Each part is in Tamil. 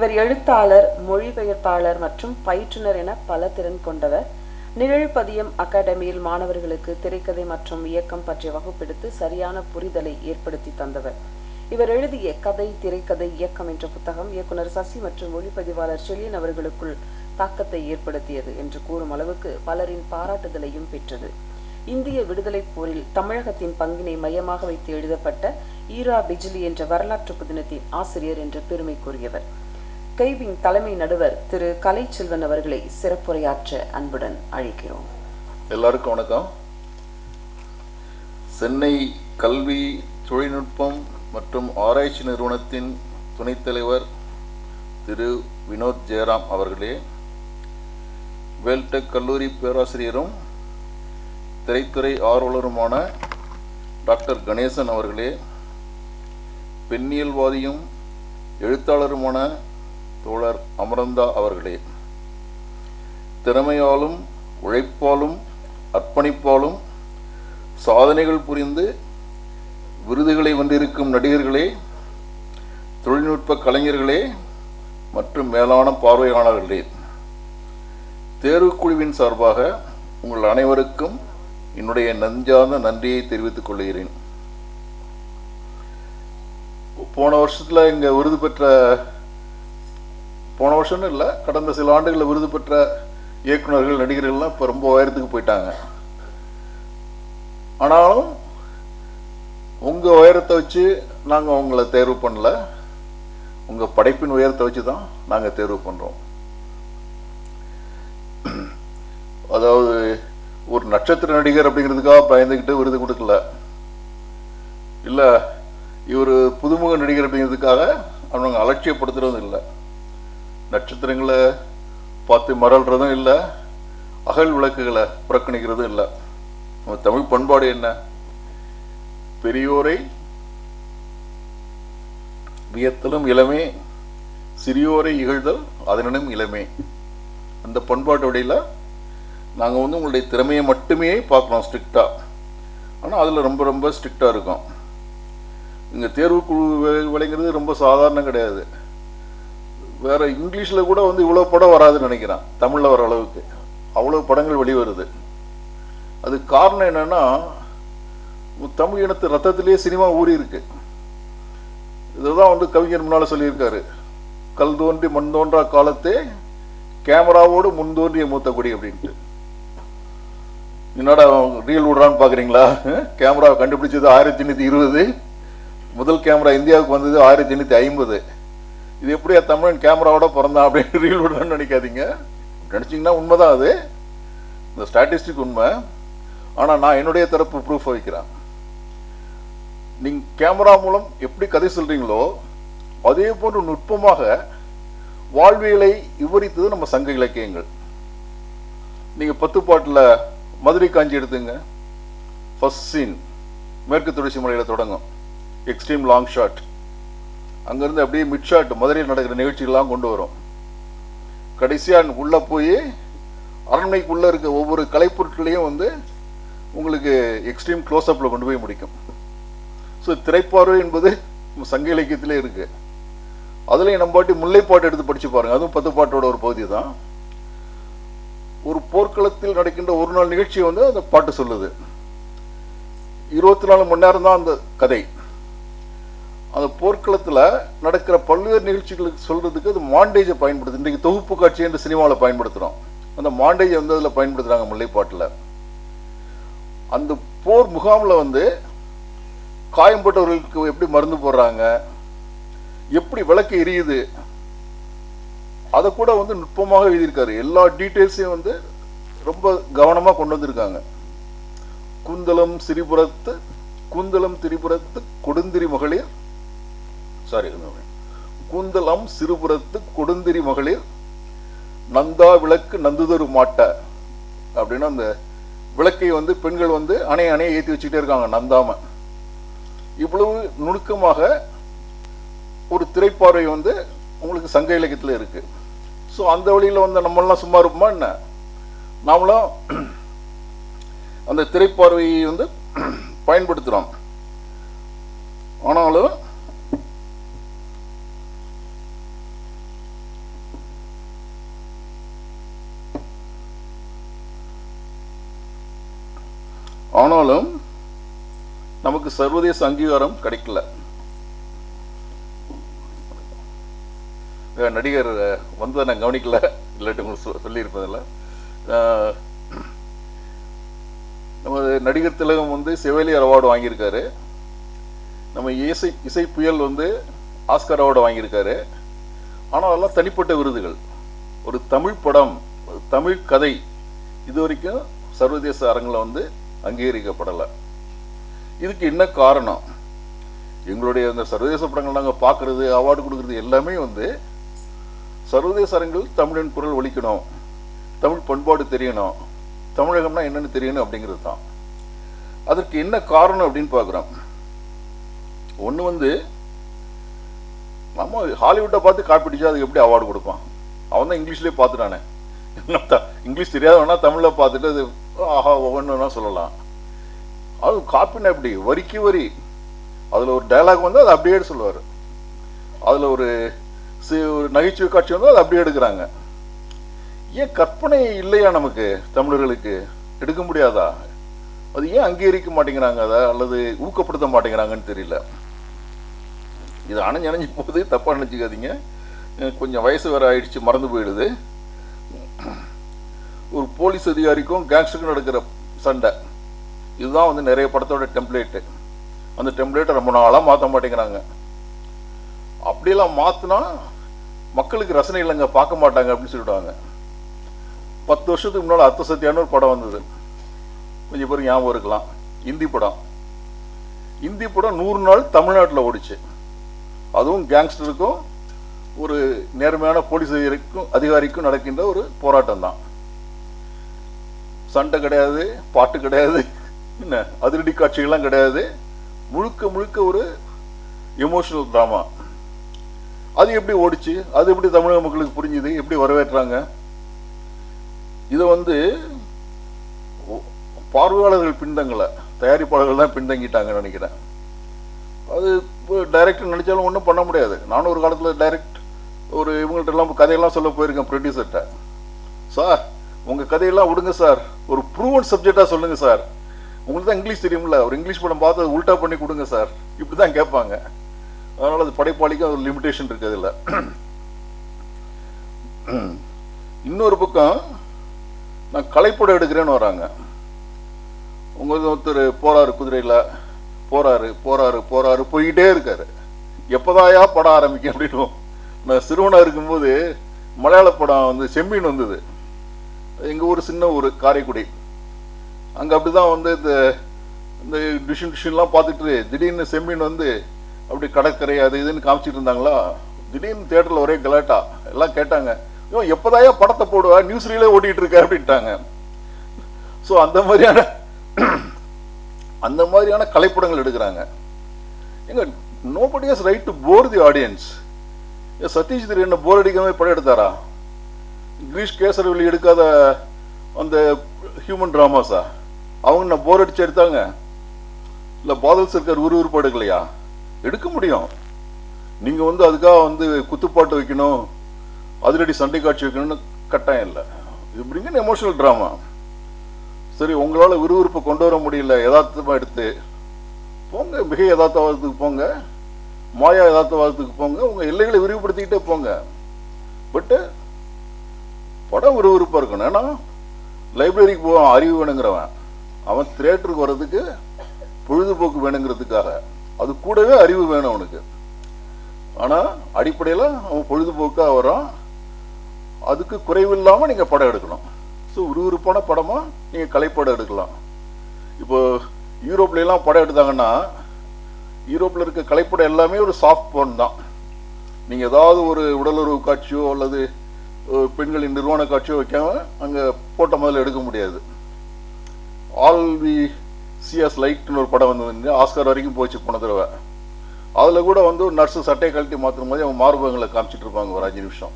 இவர் எழுத்தாளர், மொழிபெயர்ப்பாளர் மற்றும் பயிற்றுனர் என பல திறன் கொண்டவர். நிழல்பதியம் அகாடமியில் மாணவர்களுக்கு திரைக்கதை மற்றும் இயக்கம் பற்றிய வகுப்பெடுத்து சரியான புரிதலை ஏற்படுத்தி தந்தவர். இவர் எழுதிய கதை, திரைக்கதை, இயக்கம் என்ற புத்தகம் இயக்குனர் சசி மற்றும் ஒளிப்பதிவாளர் செழியன் அவர்களுக்குள் தாக்கத்தை ஏற்படுத்தியது என்று கூறும் அளவுக்கு பலரின் பாராட்டுதலையும் பெற்றது. இந்திய விடுதலைப் போரில் தமிழகத்தின் பங்கினை மையமாக வைத்து எழுதப்பட்ட ஈரா பிஜ்லி என்ற வரலாற்று புதினத்தின் ஆசிரியர் என்ற பெருமைக்குரியவர். கைவின் தலைமை நடுவர் திரு கலைச்செல்வன் அவர்களை சிறப்புரையாற்ற அன்புடன் அழைக்கிறோம். எல்லாருக்கும் வணக்கம். சென்னை கல்வி, தொழில்நுட்பம் மற்றும் ஆராய்ச்சி நிறுவனத்தின் துணைத் தலைவர் திரு வினோத் ஜெயராம் அவர்களே, வேல்டெக் கல்லூரி பேராசிரியரும் திரைத்துறை ஆர்வலருமான டாக்டர் கணேசன் அவர்களே, பெண்ணியல்வாதியும் எழுத்தாளருமான தோழர் அமரந்தா அவர்களே, திறமையாலும் உழைப்பாலும் அர்ப்பணிப்பாலும் சாதனைகள் புரிந்து விருதுகளை வென்றிருக்கும் நடிகர்களே, தொழில்நுட்ப கலைஞர்களே மற்றும் மேலான பார்வையாளர்களே, தேர்வுக்குழுவின் சார்பாக உங்கள் அனைவருக்கும் என்னுடைய நெஞ்சார்ந்த நன்றியை தெரிவித்துக் கொள்கிறேன். போன வருஷம் இல்லை, கடந்த சில ஆண்டுகளில் விருது பெற்ற இயக்குநர்கள், நடிகர்கள்லாம் இப்போ ரொம்ப உயரத்துக்கு போயிட்டாங்க. ஆனாலும் உங்கள் உயரத்தை வச்சு நாங்கள் உங்களை தேர்வு பண்ணல, உங்கள் படைப்பின் உயரத்தை வச்சு தான் நாங்கள் தேர்வு பண்ணுறோம். அதாவது ஒரு நட்சத்திர நடிகர் அப்படிங்கிறதுக்காக பயந்துக்கிட்டு விருது கொடுக்கல, இல்லை இவர் புதுமுக நடிகர் அப்படிங்கிறதுக்காக அவங்க அலட்சியப்படுத்துறதும் இல்லை, நட்சத்திரங்களை பார்த்து மறல்றதும் இல்லை, அகல் விளக்குகளை புறக்கணிக்கிறதும் இல்லை. நம்ம தமிழ் பண்பாடு என்ன? பெரியோரை வியத்தலும் இளமே, சிறியோரை இகழ்தல் அதனினும் இளமே. அந்த பண்பாட்டு வழியில் நாங்கள் உங்களுடைய திறமையை மட்டுமே பார்க்குறோம் ஸ்ட்ரிக்டாக. ஆனால் அதில் ரொம்ப ரொம்ப ஸ்ட்ரிக்டாக இருக்கும். இங்கே தேர்வுக்குழு விளைங்கிறது ரொம்ப சாதாரணம் கிடையாது. வேறு இங்கிலீஷில் கூட இவ்வளோ படம் வராதுன்னு நினைக்கிறேன், தமிழில் வர அளவுக்கு அவ்வளோ படங்கள் வெளிவருது. அது காரணம் என்னென்னா, தமிழ் இனத்து ரத்தத்திலேயே சினிமா ஊறி இருக்கு. இதுதான் கவிஞர் முன்னால் சொல்லியிருக்காரு, கல் தோன்றி மண் தோன்றா காலத்தே கேமராவோடு முன் தோன்றிய மூத்த குடி அப்படின்ட்டு. என்னடா ரீல் விடுறான்னு பார்க்குறீங்களா? கேமரா கண்டுபிடிச்சது 1820, முதல் கேமரா இந்தியாவுக்கு வந்தது 1850. இது எப்படியா தமிழன் கேமராவோட பிறந்தான் அப்படின்னு ரீல் விடுறான்னு நினைக்காதீங்க. நினச்சிங்கன்னா உண்மைதான், அது இந்த ஸ்டாட்டிஸ்டிக் உண்மை. ஆனால் நான் என்னுடைய தரப்பு ப்ரூஃப் வைக்கிறேன். நீங்கள் கேமரா மூலம் எப்படி கதை சொல்கிறீங்களோ அதே போன்று நுட்பமாக வாழ்வியலை விவரித்தது நம்ம சங்க இலக்கியங்கள். நீங்கள் 10 பாட்டில் மதுரை காஞ்சி எடுத்துங்க. ஃபர்ஸ்ட் சீன் மேற்கு தொடர்ச்சி மலையில் தொடங்கும், எக்ஸ்ட்ரீம் லாங் ஷாட். அங்கேருந்து அப்படியே மிட் ஷாட் மதுரையில் நடக்கிற நிகழ்ச்சிகள்லாம் கொண்டு வரும். கடைசியாக உள்ளே போய் அரண்மனைக்குள்ளே இருக்க ஒவ்வொரு கலைப்பொருட்களையும் உங்களுக்கு எக்ஸ்ட்ரீம் க்ளோஸ்அப்பில் கொண்டு போய் முடிக்கும். ஸோ திரைப்பார்வை என்பது சங்க இலக்கியத்திலே இருக்கு. அதுலேயும் நம்ம பாட்டி முல்லைப்பாட்டு எடுத்து படிச்சு பாருங்க, அதுவும் 10 பாட்டோட ஒரு பகுதி தான். ஒரு போர்க்களத்தில் நடக்கின்ற ஒரு நாள் நிகழ்ச்சியை அந்த பாட்டு சொல்லுது. 24 மணி நேரம் தான் அந்த கதை. அந்த போர்க்களத்தில் நடக்கிற பல்வேறு நிகழ்ச்சிகளுக்கு சொல்றதுக்கு அது மாண்டேஜை பயன்படுத்து. இன்றைக்கு தொகுப்பு காட்சி என்று சினிமாவில் பயன்படுத்துகிறோம். அந்த மாண்டேஜை அதில் பயன்படுத்துகிறாங்க முல்லைப்பாட்டில். அந்த போர் முகாமில் காயம்பட்டவர்களுக்கு எப்படி மருந்து போடுறாங்க, எப்படி விளக்கு எரியுது, அதை கூட நுட்பமாக எழுதியிருக்காரு. எல்லா டீட்டெயில்ஸையும் ரொம்ப கவனமாக கொண்டு வந்திருக்காங்க. கூந்தலம் திரிபுரத்து கொடுந்திரி மகளிர், கூந்தலம் சிறுபுறத்து கொடுந்திரி மகளிர் நந்தா விளக்கு நந்துதரு மாட்ட அப்படின்னு அந்த விளக்கை பெண்கள் அணைய ஏற்றி வச்சுக்கிட்டே இருக்காங்க நந்தாம. இவ்வளவு நுணுக்கமாக ஒரு திரைப்பார்வை உங்களுக்கு சங்க இலக்கியத்தில் இருக்கு. ஸோ அந்த வழியில் நம்மளாம் சும்மா இருப்போமா என்ன? நாமளும் அந்த திரைப்பார்வையை பயன்படுத்துகிறோம். ஆனாலும் நமக்கு சர்வதேச அங்கீகாரம் கிடைக்கல. நடிகர் வந்து நான் கவனிக்கல, இல்லாட்டி உங்களுக்கு சொல்லியிருப்பதில்ல. நமது நடிகர் திலகம் வந்து செவேலியர் அவார்டு வாங்கியிருக்காரு. நம்ம இசை புயல் வந்து ஆஸ்கர் அவார்டு வாங்கியிருக்காரு. ஆனால் அதெல்லாம் தனிப்பட்ட விருதுகள். ஒரு தமிழ் படம், தமிழ் கதை இது வரைக்கும் சர்வதேச அரங்கில் வந்து அங்கீகரிக்கப்படலை. இதுக்கு என்ன காரணம்? எங்களுடைய அந்த சர்வதேச படங்கள் நாங்கள் பார்க்கறது, அவார்டு கொடுக்கறது எல்லாமே வந்து சர்வதேச அரங்கில் தமிழின் குரல் ஒலிக்கணும், தமிழ் பண்பாடு தெரியணும், தமிழகம்னா என்னன்னு தெரியணும் அப்படிங்கிறது தான். அதற்கு என்ன காரணம் அப்படின்னு பார்க்குறோம். ஒன்று வந்து நம்ம ஹாலிவுட்டை பார்த்து காப்பிடிச்சா அதுக்கு எப்படி அவார்டு கொடுப்பான்? அவன் தான் இங்கிலீஷ்லேயே பார்த்துட்டானே. இங்கிலீஷ் தெரியாதவனா தமிழில் பார்த்துட்டு அது ஆஹா ஒவ்வொன்றுனா சொல்லலாம். அது காப்பின்னா எப்படி? வரிக்கு வரி அதில் ஒரு டைலாக் வந்து அதை அப்படியே சொல்லுவார். அதில் ஒரு நகைச்சுவை காட்சி வந்து அதை அப்படியே எடுக்கிறாங்க. ஏன் கற்பனை இல்லையா நமக்கு தமிழர்களுக்கு? எடுக்க முடியாதா? அது ஏன் அங்கீகரிக்க மாட்டேங்கிறாங்க அதை, அல்லது ஊக்கப்படுத்த மாட்டேங்கிறாங்கன்னு தெரியல. இது அணைஞ்சு போகுது, தப்பாக நினச்சிக்காதீங்க. கொஞ்சம் வயசு வேறு ஆயிடுச்சு, மறந்து போயிடுது. ஒரு போலீஸ் அதிகாரிக்கும் கேங்ஸ்டருக்கும் நடக்கிற சண்டை, இதுதான் வந்து நிறைய படத்தோட டெம்ப்ளேட்டு. அந்த டெம்ப்ளேட்டை ரொம்ப நாளாக மாற்ற மாட்டேங்கிறாங்க. அப்படியெல்லாம் மாற்றினா மக்களுக்கு ரசனை இல்லைங்க, பார்க்க மாட்டாங்க அப்படின்னு சொல்லிவிடுவாங்க. 10 வருஷத்துக்கு முன்னால் அர்த்த சத்தியான்னு ஒரு படம் வந்தது, கொஞ்சம் பேருக்கு ஞாபகம் இருக்கலாம். இந்தி படம் 100 நாள் தமிழ்நாட்டில் ஓடிச்சு. அதுவும் கேங்ஸ்டருக்கும் ஒரு நேர்மையான போலீஸ் அதிகாரிக்கும் நடக்கின்ற ஒரு போராட்டம் தான். சண்டை கிடையாது, பாட்டு கிடையாது, என்ன அதிரடி காட்சிகள்லாம் கிடையாது. முழுக்க முழுக்க ஒரு எமோஷனல் ட்ராமா. அது எப்படி ஓடிச்சு? அது எப்படி தமிழக மக்களுக்கு புரிஞ்சுது? எப்படி வரவேற்றாங்க? இதை வந்து பார்வையாளர்கள் பின்தங்கலை, தயாரிப்பாளர்கள் தான் பின்தங்கிட்டாங்கன்னு நினைக்கிறேன். அது டைரக்டர் நினைச்சாலும் ஒன்றும் பண்ண முடியாது. நானும் ஒரு காலத்தில் டைரக்ட் ஒரு இவங்கள்ட்ட எல்லாம் கதையெல்லாம் சொல்ல போயிருக்கேன் ப்ரொடியூசர்கிட்ட. சார் உங்கள் கதையெல்லாம் விடுங்க சார், ஒரு ப்ரூவன் சப்ஜெக்டாக சொல்லுங்கள் சார், உங்களுக்கு தான் இங்கிலீஷ் தெரியும்ல, ஒரு இங்கிலீஷ் படம் பார்த்து அது உல்ட்டா பண்ணி கொடுங்க சார், இப்படி தான் கேட்பாங்க. அதனால் அது படைப்பாளிக்கும் ஒரு லிமிட்டேஷன் இருக்குது இல்லை. இன்னொரு பக்கம் நான் கலைப்படம் எடுக்கிறேன்னு வராங்க. உங்களுக்கு ஒருத்தர் போறாரு, குதிரையில் போறாரு போறாரு போறாரு போய்கிட்டே இருக்காரு. எப்போதாயா படம் ஆரம்பிக்கும் அப்படின்னு. நான் சிறுவனாக இருக்கும்போது மலையாள படம் வந்து செம்மீன் வந்தது. எங்கள் ஊர் சின்ன ஊர் காரைக்குடி. அங்கே அப்படி தான் வந்து இந்த டிஷன்லாம் பார்த்துட்டு திடீர்னு செம்மீன் வந்து அப்படி கடற்கரை அது இதுன்னு காமிச்சிட்டு இருந்தாங்களா. திடீர்னு தியேட்டரில் ஒரே கலாட்டா. எல்லாம் கேட்டாங்க, இவன் எப்போதாயா படத்தை போடுவா, நியூஸ் ரீலே ஓட்டிகிட்டு இருக்க அப்படின்ட்டாங்க. ஸோ அந்த மாதிரியான கலைப்படங்கள் எடுக்கிறாங்க. எங்க nobody has right to bore the audience. Satish Thiru என்ன போர் அடிக்காம படம் எடுத்தாரா? கிரீஷ் கேசரவெளி எடுக்காத அந்த ஹியூமன் டிராமாஸா அவங்க நான் போர் அடிச்சு எடுத்தாங்க? இல்லை பாதல் சர்க்கார் உருவருப்பு எடுக்கலையா? எடுக்க முடியும். நீங்கள் வந்து அதுக்காக வந்து குத்துப்பாட்டு வைக்கணும், அதிரடி சண்டை காட்சி வைக்கணும்னு கட்டாயம் இல்லை. இது இப்படிங்க எமோஷனல் ட்ராமா. சரி, உங்களால் விறுவிறுப்பை கொண்டு வர முடியல, யதார்த்தமாக எடுத்து போங்க, மிக யதார்த்தவாதத்துக்கு போங்க, மாயா யதார்த்தவாதத்துக்கு போங்க, உங்கள் எல்லைகளை விரிவுபடுத்திக்கிட்டே போங்க. பட்டு படம் விறுவிறுப்பாக இருக்கணும். ஏன்னா லைப்ரரிக்கு போவான் அறிவு வேணுங்கிறவன், அவன் தியேட்டருக்கு வர்றதுக்கு பொழுதுபோக்கு வேணுங்கிறதுக்காக. அது கூடவே அறிவு வேணும் அவனுக்கு. ஆனால் அடிப்படையில் அவன் பொழுதுபோக்காக வரான். அதுக்கு குறைவில்லாமல் நீங்கள் படம் எடுக்கணும். ஸோ விறுவிறுப்பான படமாக நீங்கள் கலைப்படம் எடுக்கலாம். இப்போ யூரோப்லாம் படம் எடுத்தாங்கன்னா யூரோப்பில் இருக்க கலைப்படம் எல்லாமே ஒரு சாஃப்ட் போன் தான். நீங்கள் ஏதாவது ஒரு உடலுறவு காட்சியோ அல்லது பெண்களின் நிர்வாண காட்சியோ வைக்காம அங்கே போட்ட முதல்ல எடுக்க முடியாது. ஆல் வி சிஎஸ் லைட்னு ஒரு படம் வந்து ஆஸ்கர் வரைக்கும் போச்சு போன தடவை. அதில் கூட வந்து ஒரு நர்ஸு சட்டையை கழட்டி மாற்றும் போது அவங்க மார்பகங்களை காமிச்சிட்டு இருப்பாங்க ஒரு 5 நிமிஷம்.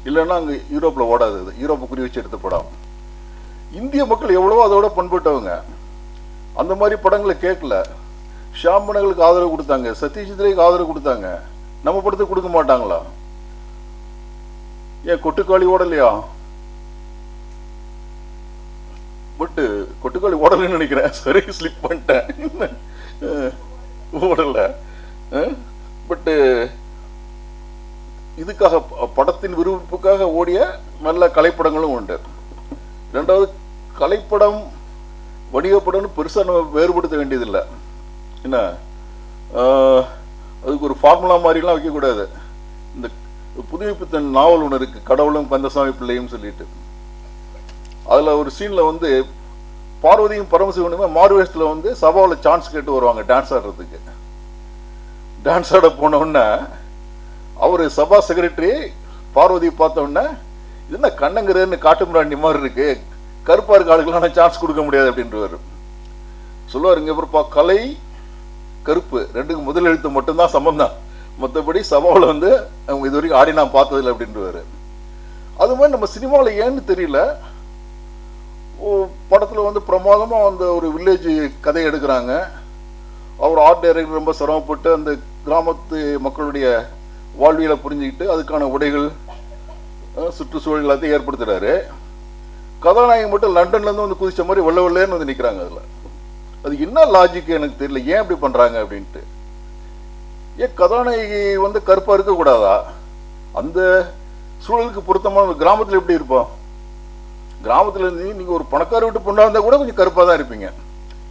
இல்லைன்னா அங்கே யூரோப்பில் ஓடாது. அது யூரோப்பை குறி வச்சு எடுத்த படம். இந்திய மக்கள் எவ்வளவோ அதோட பண்பட்டவங்க. அந்த மாதிரி படங்களை கேட்கல. ஷாம்பனங்களுக்கு ஆதரவு கொடுத்தாங்க, சதீஷ் திரைக்கு ஆதரவு கொடுத்தாங்க. நம்ம படத்துக்கு கொடுக்க மாட்டாங்களா? ஏன் கொட்டுக்காளி ஓடலையா? பட்டு கொட்டுக்காளி ஓடலன்னு நினைக்கிறேன். சரி, ஸ்லிப் பண்ணிட்டேன். ஓடல. பட்டு இதுக்காக படத்தின் விருப்பத்துக்காக ஓடிய நல்ல கலைப்படங்களும் உண்டு. ரெண்டாவது, கலைப்படம் வணிகப்படம்னு பெருசாக நம்ம வேறுபடுத்த வேண்டியதில்லை. என்ன, அதுக்கு ஒரு ஃபார்முலா மாதிரிலாம் வைக்கக்கூடாது. இந்த புதுமைப்பித்தன் நாவல் ஒன்று இருக்கு, கடவுளும் கந்தசாமி பிள்ளையும் சொல்லிட்டு. அதில் ஒரு சீனில் வந்து பார்வதியும் பரமசிவனுமே மாறுவேஷத்தில் வந்து சபாவில் சான்ஸ் கேட்டு வருவாங்க டான்ஸ் ஆடுறதுக்கு. டான்ஸ் ஆட போனவுடனே அவர் சபா செக்ரட்டரி பார்வதியை பார்த்த உடனே, இது என்ன கண்ணங்கிறன்னு காட்டுமிராண்டி மாதிரி இருக்கு, கருப்பா இருக்க ஆளுக்கெல்லாம் சான்ஸ் கொடுக்க முடியாது அப்படின்றவர் சொல்லுவார். இங்கே பிறப்பா, கலை கருப்பு ரெண்டுக்கு முதல் எழுத்து மட்டும்தான் சம்பந்தம், மற்றபடி சபாவில் வந்து அவங்க இது வரைக்கும் ஆடி நான் பார்த்ததில்லை அப்படின்றவாரு. அது மாதிரி நம்ம சினிமாவில் ஏன்னு தெரியல, படத்தில் வந்து பிரமாதமாக அந்த ஒரு வில்லேஜ் கதை எடுக்கிறாங்க. அவர் ஆர்ட் டைரக்டர் ரொம்ப சிரமப்பட்டு அந்த கிராமத்து மக்களுடைய வாழ்வியலை புரிஞ்சுக்கிட்டு அதுக்கான உடைகள் சுற்றுச்சூழல் எல்லாத்தையும் ஏற்படுத்துறாரு. கதாநாயகி மட்டும் லண்டன்லேருந்து வந்து குதிச்ச மாதிரி வெள்ளை வெள்ளைன்னு வந்து நிற்கிறாங்க. அதில் அது என்ன லாஜிக் எனக்கு தெரியல, ஏன் இப்படி பண்ணுறாங்க அப்படின்ட்டு. ஏன் கதாநாயகி வந்து கருப்பாக இருக்கக்கூடாதா? அந்த சூழலுக்கு பொருத்தமான கிராமத்தில் எப்படி இருப்போம்? கிராமத்தில் இருந்து நீங்கள் ஒரு பணக்கார வீட்டு பொண்ணாக இருந்தால் கூட கொஞ்சம் கருப்பாக தான் இருப்பீங்க.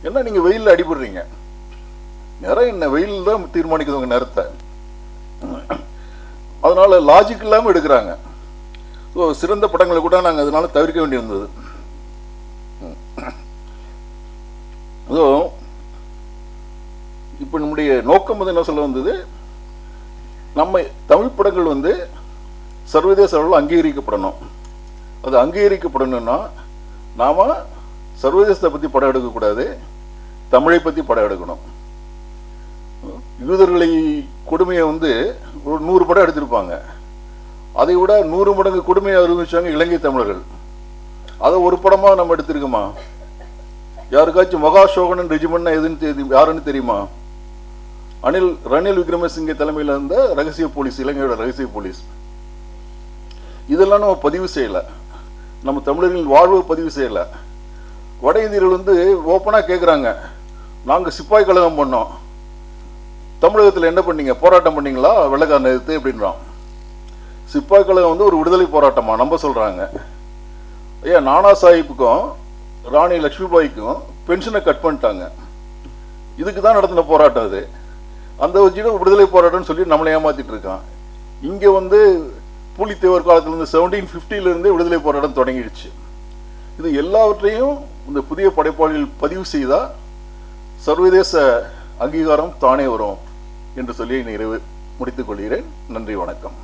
ஏன்னா நீங்கள் வெயிலில் அடிபடுறீங்க. நிறம் என்ன, வெயில் தான் தீர்மானிக்குது உங்கள் நிறத்தை. அதனால லாஜிக் இல்லாமல் எடுக்கிறாங்க. ஸோ சிறந்த படங்களை கூட நாங்கள் அதனால தவிர்க்க வேண்டியிருந்தது. ஸோ இப்போ நம்முடைய நோக்கம் வந்து என்ன சொல்ல வந்தது, நம்ம தமிழ் படங்கள் வந்து சர்வதேச அளவில் அங்கீகரிக்கப்படணும். அது அங்கீகரிக்கப்படணும்னா நாம் சர்வதேசத்தை பற்றி படம் எடுக்கக்கூடாது, தமிழை பற்றி படம் எடுக்கணும். யூதர்களை கொடுமையை வந்து ஒரு 100 படம் எடுத்திருப்பாங்க, அதை விட 100 மடங்கு கொடுமையை அனுபவிச்சாங்க இலங்கை தமிழர்கள். அதை ஒரு படமாக நம்ம எடுத்திருக்கோமா? யாருக்காச்சும் மகா சோகனன் ரெஜிமெண்ட் எதுன்னு யாருன்னு தெரியுமா? ரணில் விக்ரமசிங்கே தலைமையில் இருந்த ரகசிய போலீஸ், இலங்கையோட ரகசிய போலீஸ். இதெல்லாம் நம்ம பதிவு செய்யலை, நம்ம தமிழர்களின் வாழ்வை பதிவு செய்யலை. வட இந்தியர்கள் வந்து ஓப்பனாக கேட்குறாங்க, நாங்கள் சிப்பாய் கழகம் பண்ணோம், தமிழகத்தில் என்ன பண்ணீங்க, போராட்டம் பண்ணீங்களா வெள்ளைக்காரனை எதிர்த்து அப்படின்றான். சிப்பாய் கழகம் வந்து ஒரு விடுதலை போராட்டமா நம்ம சொல்கிறாங்க. ஐயா, நானா சாஹிப்புக்கும் ராணி லக்ஷ்மிபாய்க்கும் பென்ஷனை கட் பண்ணிட்டாங்க, இதுக்கு தான் நடத்தின போராட்டம் அது. அந்த வச்சுட்டு விடுதலை போராட்டம்னு சொல்லி நம்மளை ஏமாத்திட்டு இருக்கான். இங்கே வந்து பூலித்தேவர் காலத்திலிருந்து 1750 விடுதலை போராட்டம் தொடங்கிடுச்சு. இது எல்லாவற்றையும் இந்த புதிய படைப்பாளிகள் பதிவு செய்தால் சர்வதேச அங்கீகாரம் தானே வரும் என்று சொல்லி நிறைவு முடித்துக் கொள்கிறேன். நன்றி, வணக்கம்.